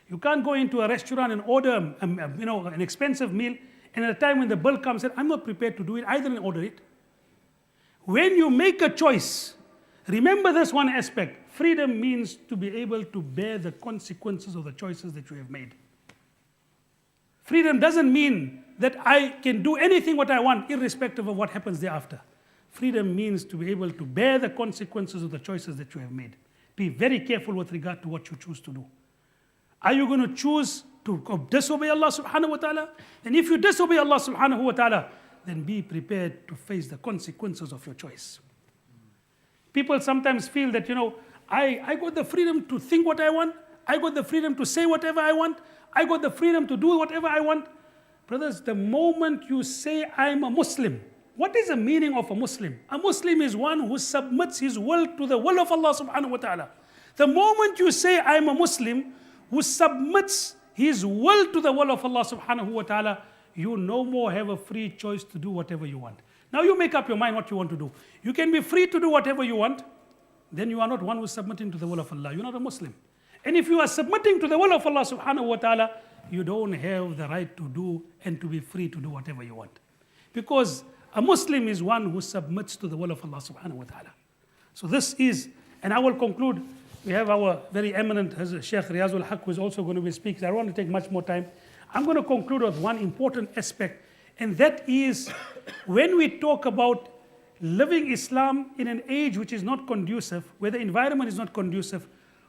You can't go into a restaurant and order an expensive meal, and at a time when the bill comes, I'm not prepared to do it, either and order it. When you make a choice, remember this one aspect. Freedom means to be able to bear the consequences of the choices that you have made. Freedom doesn't mean that I can do anything what I want, irrespective of what happens thereafter. Freedom means to be able to bear the consequences of the choices that you have made. Be very careful with regard to what you choose to do. Are you going to choose to disobey Allah subhanahu wa ta'ala? And if you disobey Allah subhanahu wa ta'ala, then be prepared to face the consequences of your choice. People sometimes feel that, I got the freedom to think what I want. I got the freedom to say whatever I want. I got the freedom to do whatever I want. Brothers, the moment you say, I'm a Muslim, what is the meaning of a Muslim? A Muslim is one who submits his will to the will of Allah subhanahu wa ta'ala. The moment you say, I'm a Muslim who submits his will to the will of Allah subhanahu wa ta'ala, you no more have a free choice to do whatever you want. Now you make up your mind what you want to do. You can be free to do whatever you want, then you are not one who is submitting to the will of Allah. You're not a Muslim. And if you are submitting to the will of Allah subhanahu wa ta'ala, you don't have the right to do and to be free to do whatever you want. Because a Muslim is one who submits to the will of Allah subhanahu wa ta'ala. So this is, and I will conclude, we have our very eminent Sheikh Riyazul Haq who is also going to be speaking. I don't want to take much more time. I'm going to conclude with one important aspect, and that is when we talk about living Islam in an age which is not conducive, where the environment is not conducive,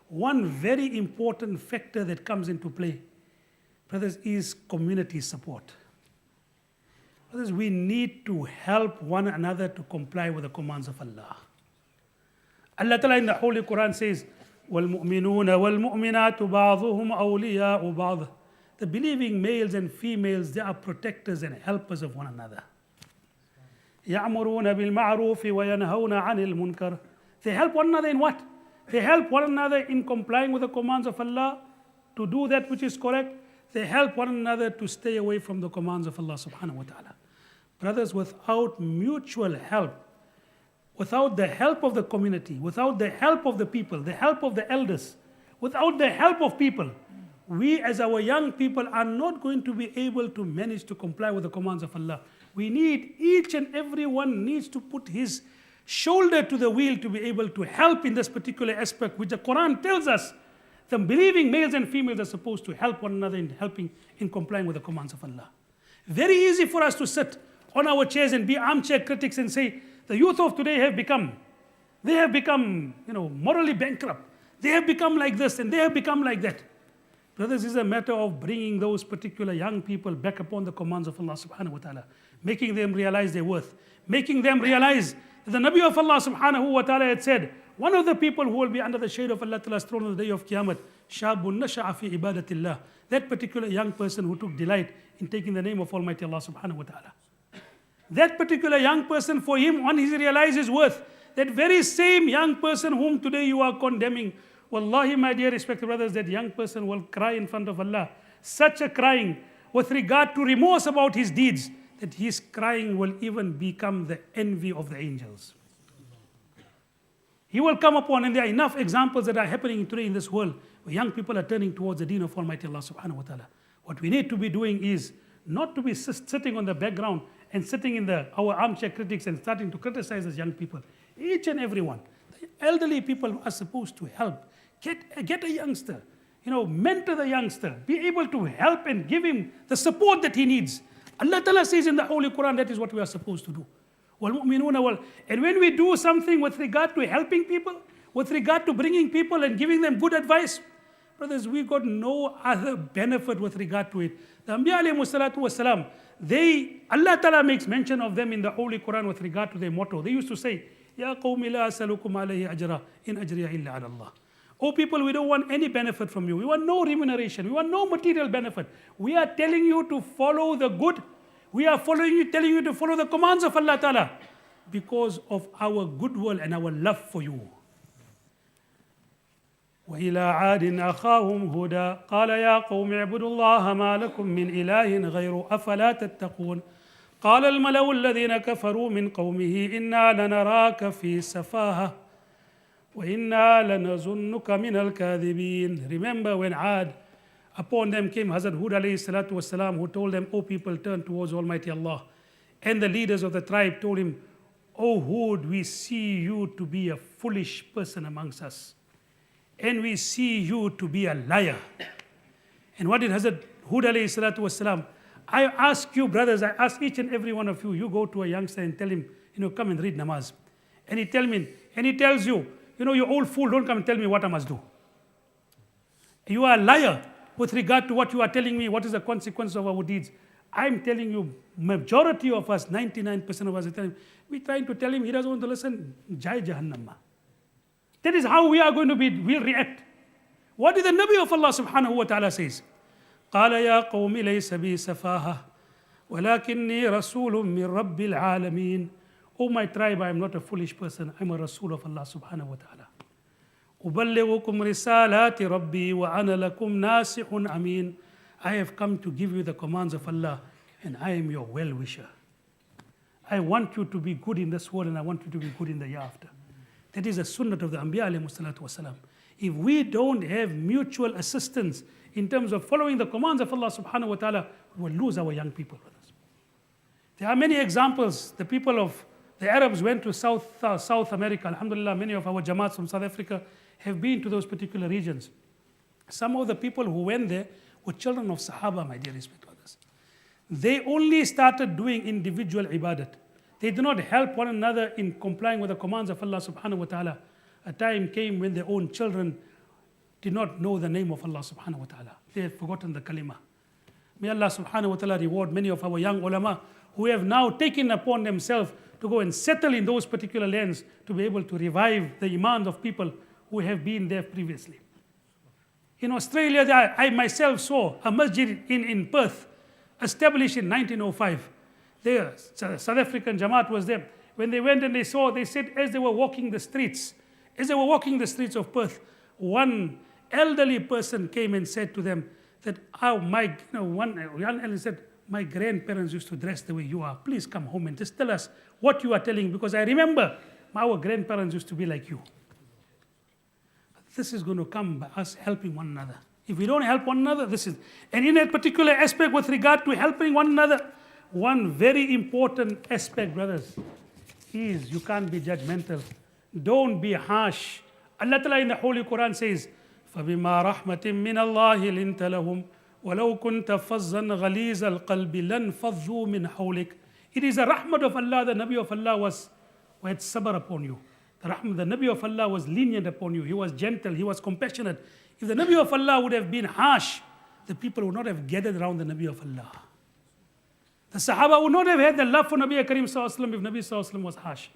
one very important factor that comes into play, brothers, is community support. Brothers, we need to help one another to comply with the commands of Allah. Allah Ta'ala in the Holy Quran says, وَالْمُؤْمِنُونَ وَالْمُؤْمِنَاتُ بَعْضُهُمْ أَوْلِيَاءُ بَعْضٍ. The believing males and females, they are protectors and helpers of one another. يَعْمُرُونَ بِالْمَعْرُوفِ وَيَنْهَوْنَ عَنِ الْمُنْكَرِ. They help one another in what? They help one another in complying with the commands of Allah, to do that which is correct. They help one another to stay away from the commands of Allah subhanahu wa ta'ala. Brothers, without mutual help, without the help of the community, without the help of the people, the help of the elders, without the help of people, we as our young people are not going to be able to manage to comply with the commands of Allah. We need, each and every one needs to put his shoulder to the wheel to be able to help in this particular aspect, which the Quran tells us the believing males and females are supposed to help one another in helping in complying with the commands of Allah. Very easy for us to sit on our chairs and be armchair critics and say, the youth of today have become morally bankrupt. They have become like this and they have become like that. Brothers, this is a matter of bringing those particular young people back upon the commands of Allah subhanahu wa ta'ala, making them realize their worth, making them realize that the Nabi of Allah subhanahu wa ta'ala had said, one of the people who will be under the shade of Allah Ta'ala's throne on the day of Qiyamah, Shabun nasha'a fi ibadatillah. That particular young person who took delight in taking the name of Almighty Allah subhanahu wa ta'ala. That particular young person, for him, when he realizes his worth, that very same young person whom today you are condemning, wallahi, my dear respected brothers, that young person will cry in front of Allah. Such a crying with regard to remorse about his deeds, that his crying will even become the envy of the angels. He will come upon, and there are enough examples that are happening today in this world, where young people are turning towards the deen of Almighty Allah subhanahu wa ta'ala. What we need to be doing is not to be sitting on the background and sitting in our armchair critics and starting to criticize as young people. Each and every one. The elderly people are supposed to help. Get a youngster, mentor the youngster, be able to help and give him the support that he needs. Allah Ta'ala says in the Holy Quran that is what we are supposed to do. And when we do something with regard to helping people, with regard to bringing people and giving them good advice, brothers, we got no other benefit with regard to it. The Anbiya alayhi salatu wasalam, Allah Ta'ala makes mention of them in the Holy Quran with regard to their motto. They used to say, Ya qawmi la asalukum alayhi ajra, in ajriya illa ala Allah. Oh people, we don't want any benefit from you. We want no remuneration. We want no material benefit. We are telling you to follow the good. We are telling you to follow the commands of Allah Ta'ala because of our goodwill and our love for you. وإلى عاد أخاهم هودا قال يا قوم اعبدوا الله ما لكم من إله غيره أفلا تتقون قال الملأ الذين كفروا من قومه إنا لنراك في سفاهة وإنا لنظنك من الكاذبين. Remember when Ad, upon them came Hazrat Hud alayhi salatu wasalam, who told them, O people, turn towards Almighty Allah. And the leaders of the tribe told him, O Hud, we see you to be a foolish person amongst us. And we see you to be a liar. And what did Hazrat Hud alayhi salatu wasalam? I ask you, brothers, I ask each and every one of you, you go to a youngster and tell him, come and read namaz. And he tells you, you old fool, don't come and tell me what I must do. You are a liar with regard to what you are telling me, what is the consequence of our deeds. I'm telling you, majority of us, 99% of us, we're trying to tell him, he doesn't want to listen, Jai Jahannam. That is how we are going to we'll react. What did the Nabi of Allah subhanahu wa ta'ala says? قال يا قوم ليس بي سفاهة ولكني رسول من رب العالمين. O my tribe, I am not a foolish person. I'm a Rasul of Allah subhanahu wa ta'ala. أبلغكم رسالات ربي وأنا لكم ناصح أمين. I have come to give you the commands of Allah and I am your well-wisher. I want you to be good in this world and I want you to be good in the hereafter. That is the sunnah of the Anbiya alayhi salatu wasalam. If we don't have mutual assistance in terms of following the commands of Allah subhanahu wa ta'ala, we will lose our young people, brothers. There are many examples. The Arabs went to South America. Alhamdulillah, many of our Jamaats from South Africa have been to those particular regions. Some of the people who went there were children of Sahaba, my dear respected brothers. They only started doing individual ibadat. They did not help one another in complying with the commands of Allah subhanahu wa ta'ala. A time came when their own children did not know the name of Allah subhanahu wa ta'ala. They had forgotten the kalima. May Allah subhanahu wa ta'ala reward many of our young ulama who have now taken upon themselves to go and settle in those particular lands to be able to revive the iman of people who have been there previously. In Australia, I myself saw a masjid in Perth, established in 1905. There, South African Jamaat was there. When they went and they saw, they said as they were walking the streets of Perth, one elderly person came and said to them that, one elderly said, my grandparents used to dress the way you are. Please come home and just tell us what you are telling, because I remember our grandparents used to be like you. This is going to come by us helping one another. If we don't help one another, this is. And in that particular aspect with regard to helping one another, one very important aspect, brothers, is you can't be judgmental. Don't be harsh. Allah Ta'ala in the Holy Quran says, فَبِمَا رَحْمَةٍ مِّنَ اللَّهِ لِنْتَ لَهُمْ وَلَوْ كُنْتَ فَظًّا غَلِيظَ الْقَلْبِ لَنْ فَضُّوا مِنْ حَوْلِكَ. It is a rahmat of Allah, the Nabi of Allah had sabr upon you. The Nabi of Allah was lenient upon you. He was gentle, he was compassionate. If the Nabi of Allah would have been harsh, the people would not have gathered around the Nabi of Allah. The Sahaba would not have had the love for Nabi Karim Sallallahu Alaihi Wasallam if Nabi Sallallahu Alaihi Wasallam was harsh.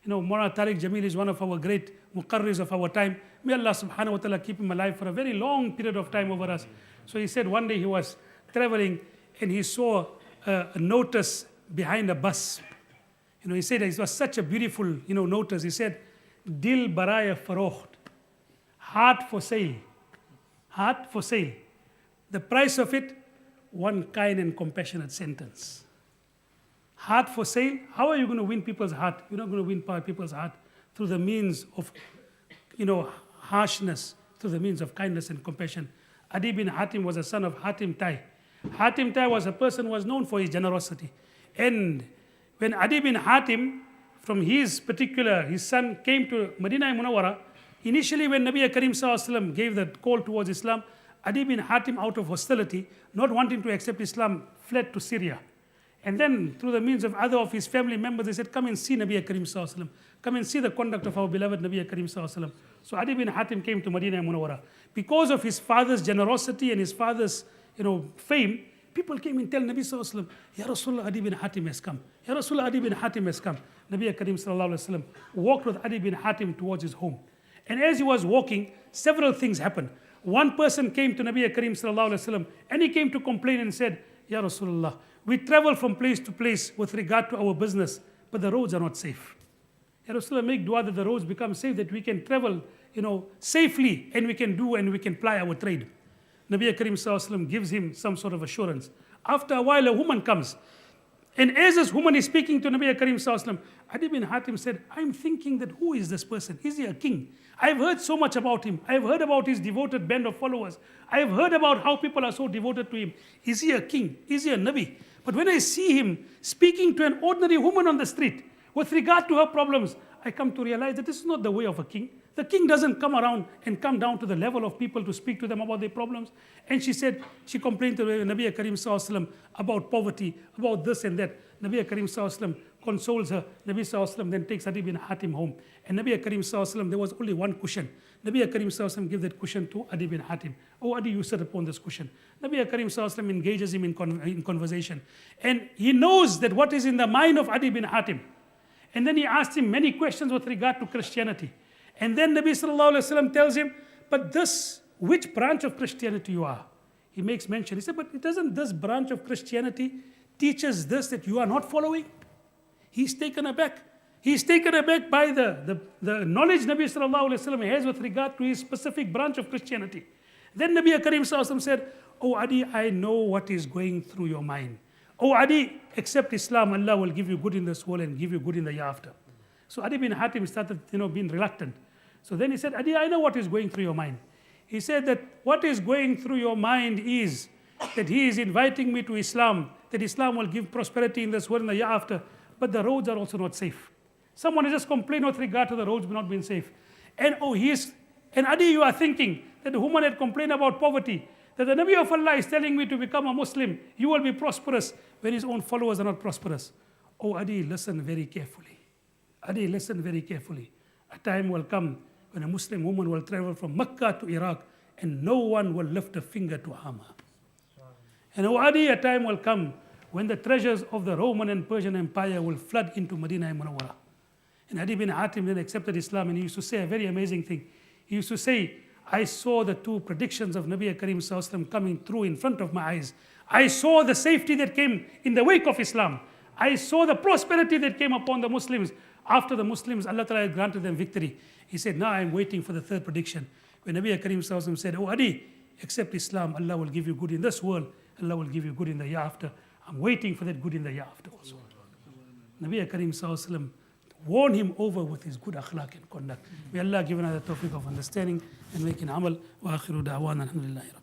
Moulana Tariq Jamil is one of our great muqarris of our time. May Allah subhanahu wa ta'ala keep him alive for a very long period of time over us. So he said one day he was traveling and he saw a notice behind a bus. He said it was such a beautiful notice. He said, Dil baraya farokht, heart for sale. Heart for sale. The price of it, one kind and compassionate sentence. Heart for sale. How are you going to win people's heart? You're not going to win people's heart through the means of, harshness, through the means of kindness and compassion. Adi bin Hatim was a son of Hatim Tai. Hatim Tai was a person who was known for his generosity. And when Adi bin Hatim, from his son came to Medina Munawwara, initially when Nabi Karim Sallallahu Alaihi Wasallam gave the call towards Islam, Adi bin Hatim, out of hostility, not wanting to accept Islam, fled to Syria. And then through the means of other of his family members, they said, come and see Nabi Karim Sallallahu Alaihi Wasallam. Come and see the conduct of our beloved Nabi Karim Sallallahu Alaihi Wasallam. So Adi bin Hatim came to Medina Munawwara. Because of his father's generosity and his father's fame, people came and tell Nabi Sallallahu Alaihi Wasallam, Ya Rasulullah, Adi bin Hatim has come. Ya Rasulullah, Adi bin Hatim has come. Nabi Karim Sallallahu Alaihi Wasallam walked with Adi bin Hatim towards his home. And as he was walking, several things happened. One person came to Nabi Karim Sallallahu Alaihi Wasallam and he came to complain and said, Ya Rasulullah, we travel from place to place with regard to our business, but the roads are not safe. Ya Rasulullah, make dua that the roads become safe, that we can travel, safely, and we can do and we can ply our trade. Nabi Karim Sallallahu Alaihi Wasallam gives him some sort of assurance. After a while, a woman comes. And as this woman is speaking to Nabi Karim Sallallahu Alaihi Wasallam, Adi bin Hatim said, I'm thinking that who is this person? Is he a king? I've heard so much about him. I've heard about his devoted band of followers. I've heard about how people are so devoted to him. Is he a king? Is he a Nabi? But when I see him speaking to an ordinary woman on the street with regard to her problems, I come to realize that this is not the way of a king. The king doesn't come around and come down to the level of people to speak to them about their problems. And she complained to Nabi Karim Sallallahu Alaihi Wasallam about poverty, about this and that. Nabi Karim Sallallahu Alaihi Wasallam consoles her. Nabi Sallallahu Alaihi Wasallam then takes Adi bin Hatim home. And Nabi Karim Sallallahu Alaihi Wasallam, there was only one cushion. Nabi Karim Sallallahu Alaihi Wasallam gave that cushion to Adi bin Hatim. Oh, Adi, you sit upon this cushion. Nabi Karim Sallallahu Alaihi Wasallam engages him in conversation. And he knows that what is in the mind of Adi bin Hatim. And then he asked him many questions with regard to Christianity. And then Nabi Sallallahu Alaihi Wasallam tells him, but which branch of Christianity you are? He makes mention. He said, but doesn't this branch of Christianity teaches this that you are not following? He's taken aback. He's taken aback by the knowledge Nabi Sallallahu Alaihi Wasallam has with regard to his specific branch of Christianity. Then Nabi Karim Sallallahu Alaihi Wasallam said, oh Adi, I know what is going through your mind. Oh Adi, accept Islam, Allah will give you good in this world and give you good in the year after. So Adi bin Hatim started being reluctant. So then he said, Adi, I know what is going through your mind. He said that what is going through your mind is that he is inviting me to Islam, that Islam will give prosperity in this world and the year after, but the roads are also not safe. Someone has just complained with regard to the roads not being safe. And Adi, you are thinking that the woman had complained about poverty, that the Nabi of Allah is telling me to become a Muslim, you will be prosperous when his own followers are not prosperous. Oh Adi, listen very carefully. Adi, listen very carefully. A time will come when a Muslim woman will travel from Mecca to Iraq and no one will lift a finger to harm her. And oh Adi, a time will come when the treasures of the Roman and Persian Empire will flood into Medina Munawwara. And Adi bin Hatim then accepted Islam, and he used to say a very amazing thing. He used to say, I saw the two predictions of Nabi Karim Sallallahu Alaihi Wasallam coming through in front of my eyes. I saw the safety that came in the wake of Islam. I saw the prosperity that came upon the Muslims. After the Muslims, Allah Ta'ala granted them victory. He said, now I'm waiting for the third prediction. When Nabi Karim Sallallahu Alaihi Wasallam said, oh Adi, accept Islam, Allah will give you good in this world, Allah will give you good in the year after. I'm waiting for that good in the year after also. Nabi Karim Sallallahu Alaihi Wasallam warn him over with his good akhlaq and conduct. May Allah give another tawfiq of understanding and making amal. Wa akhiru da'wana alhamdulillahi.